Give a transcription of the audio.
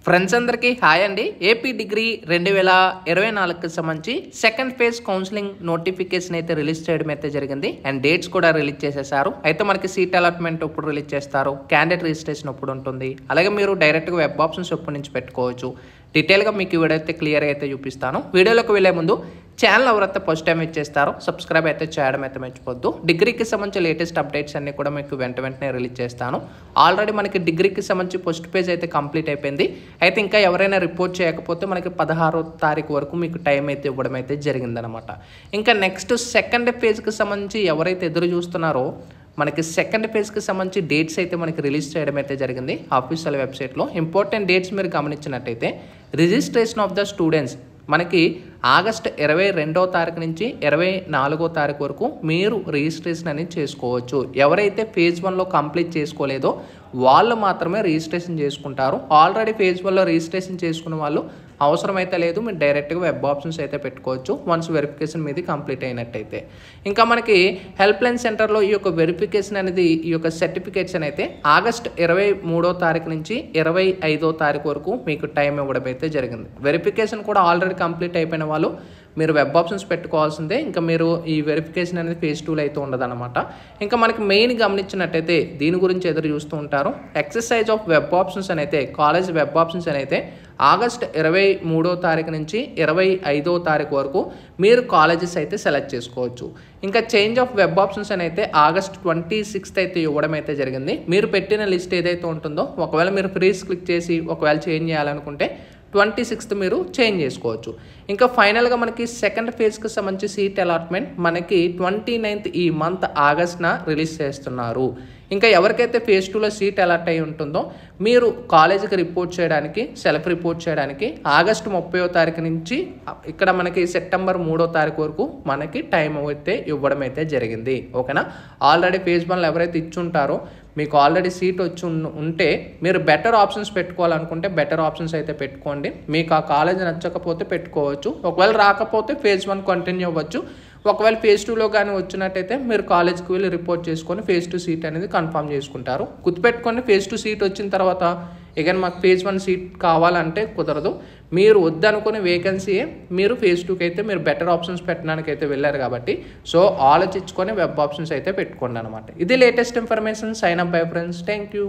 Friends అందరికీ hi అండి. AP degree 2024కి సంబంధించి సెకండ్ ఫేజ్ కౌన్సిలింగ్ నోటిఫికేషన్ అయితే రిలీజ్ చేయడం అయితే జరిగింది. అండ్ డేట్స్ కూడా రిలీజ్ చేసేసారు. అయితే మనకి సీట్ అలాట్మెంట్ ఎప్పుడు రిలీజ్ చేస్తారు, క్యాండిడేట్ రిజిస్ట్రేషన్ ఎప్పుడు ఉంటుంది, అలాగే మీరు డైరెక్ట్గా వెబ్ ఆప్షన్స్ ఎప్పటి నుంచి పెట్టుకోవచ్చు, డీటెయిల్గా మీకు వీడియో అయితే క్లియర్గా అయితే చూపిస్తాను. వీడియోలోకి వెళ్ళే ముందు ఛానల్ ఎవరైతే ఫస్ట్ టైం ఇచ్చేస్తారో సబ్స్క్రైబ్ అయితే చేయడం అయితే మర్చిపోద్దు. డిగ్రీకి సంబంధించి లేటెస్ట్ అప్డేట్స్ అన్ని కూడా మీకు వెంటనే రిలీజ్ చేస్తాను. ఆల్రెడీ మనకి డిగ్రీకి సంబంధించి ఫస్ట్ పేజ్ అయితే కంప్లీట్ అయిపోయింది. అయితే ఇంకా ఎవరైనా రిపోర్ట్ చేయకపోతే మనకి 16వ తారీఖు వరకు మీకు టైం అయితే ఇవ్వడం అయితే జరిగిందనమాట. ఇంకా నెక్స్ట్ సెకండ్ పేజ్కి సంబంధించి ఎవరైతే ఎదురు చూస్తున్నారో మనకి సెకండ్ ఫేజ్కి సంబంధించి డేట్స్ అయితే మనకి రిలీజ్ చేయడం అయితే జరిగింది ఆఫీషియల్ వెబ్సైట్లో. ఇంపార్టెంట్ డేట్స్ మీరు గమనించినట్టయితే రిజిస్ట్రేషన్ ఆఫ్ ద స్టూడెంట్స్ మనకి ఆగస్ట్ 22వ తారీఖు నుంచి 24వ తారీఖు వరకు మీరు రిజిస్ట్రేషన్ అనేది చేసుకోవచ్చు. ఎవరైతే ఫేజ్ 1లో కంప్లీట్ చేసుకోలేదో వాళ్ళు మాత్రమే రిజిస్ట్రేషన్ చేసుకుంటారు. ఆల్రెడీ ఫేజ్ 1లో రిజిస్ట్రేషన్ చేసుకున్న వాళ్ళు అవసరమైతే లేదు, మీరు డైరెక్ట్గా వెబ్ ఆప్షన్స్ అయితే పెట్టుకోవచ్చు వన్స్ వెరిఫికేషన్ మీది కంప్లీట్ అయినట్టయితే. ఇంకా మనకి హెల్ప్ లైన్ సెంటర్లో ఈ యొక్క వెరిఫికేషన్ అనేది, ఈ యొక్క సర్టిఫికేట్స్ అయితే ఆగస్ట్ 23వ తారీఖు నుంచి 25వ తారీఖు వరకు మీకు టైం ఇవ్వడం అయితే జరిగింది. వెరిఫికేషన్ కూడా ఆల్రెడీ కంప్లీట్ అయిపోయిన వాళ్ళు మీరు వెబ్ ఆప్షన్స్ పెట్టుకోవాల్సిందే. ఇంకా మీరు ఈ వెరిఫికేషన్ అనేది ఫేజ్ 2లో అయితే ఉండదన్నమాట. ఇంకా మనకి మెయిన్ గమనించినట్టయితే దీని గురించి ఎదురు చూస్తూ ఉంటారు. ఎక్సర్సైజ్ ఆఫ్ వెబ్ ఆప్షన్స్ అని అయితే కాలేజ్ వెబ్ ఆప్షన్స్ అని అయితే ఆగస్ట్ 23వ తారీఖు నుంచి 25వ తారీఖు వరకు మీరు కాలేజెస్ అయితే సెలెక్ట్ చేసుకోవచ్చు. ఇంకా చేంజ్ ఆఫ్ వెబ్ ఆప్షన్స్ అని అయితే ఆగస్ట్ 26th అయితే ఇవ్వడం అయితే జరిగింది. మీరు పెట్టిన లిస్ట్ ఏదైతే ఉంటుందో ఒకవేళ మీరు ఫ్రీజ్ క్లిక్ చేసి ఒకవేళ చేంజ్ చేయాలనుకుంటే 26th మీరు చేంజ్ చేసుకోవచ్చు. ఇంకా ఫైనల్గా మనకి సెకండ్ ఫేజ్కి సంబంధించి సీట్ అలాట్మెంట్ మనకి 29th ఈ మంత్ ఆగస్ట్న రిలీజ్ చేస్తున్నారు. ఇంకా ఎవరికైతే ఫేజ్ 2లో సీట్ అలాట్ అయి ఉంటుందో మీరు కాలేజీకి రిపోర్ట్ చేయడానికి, సెల్ఫ్ రిపోర్ట్ చేయడానికి ఆగస్టు 30వ తారీఖు నుంచి ఇక్కడ మనకి సెప్టెంబర్ 3వ తారీఖు వరకు మనకి టైం అయితే ఇవ్వడం అయితే జరిగింది. ఓకేనా. ఆల్రెడీ ఫేజ్ 1లో ఎవరైతే ఇచ్చుంటారో మీకు ఆల్రెడీ సీట్ వచ్చి ఉంటే మీరు బెటర్ ఆప్షన్స్ పెట్టుకోవాలనుకుంటే బెటర్ ఆప్షన్స్ అయితే పెట్టుకోండి. మీకు ఆ కాలేజ్ నచ్చకపోతే పెట్టుకోవచ్చు. ఒకవేళ రాకపోతే ఫేజ్ 1 కంటిన్యూ అవ్వచ్చు. ఒకవేళ ఫేజ్ 2లో కానీ వచ్చినట్టయితే మీరు కాలేజ్కి వెళ్ళి రిపోర్ట్ చేసుకొని ఫేజ్ 2 సీట్ అనేది కన్ఫర్మ్ చేసుకుంటారు. గుర్తుపెట్టుకొని ఫేజ్ 2 సీట్ వచ్చిన తర్వాత ఇక మాకు ఫేజ్ 1 సీట్ కావాలంటే కుదరదు. మీరు వద్దనుకునే వేకెన్సీయే మీరు ఫేజ్ 2కి అయితే మీరు బెటర్ ఆప్షన్స్ పెట్టడానికి అయితే వెళ్ళారు కాబట్టి సో ఆలోచించుకొని వెబ్ ఆప్షన్స్ అయితే పెట్టుకోండి అనమాట. ఇది latest information. Sign up bye friends. Thank you.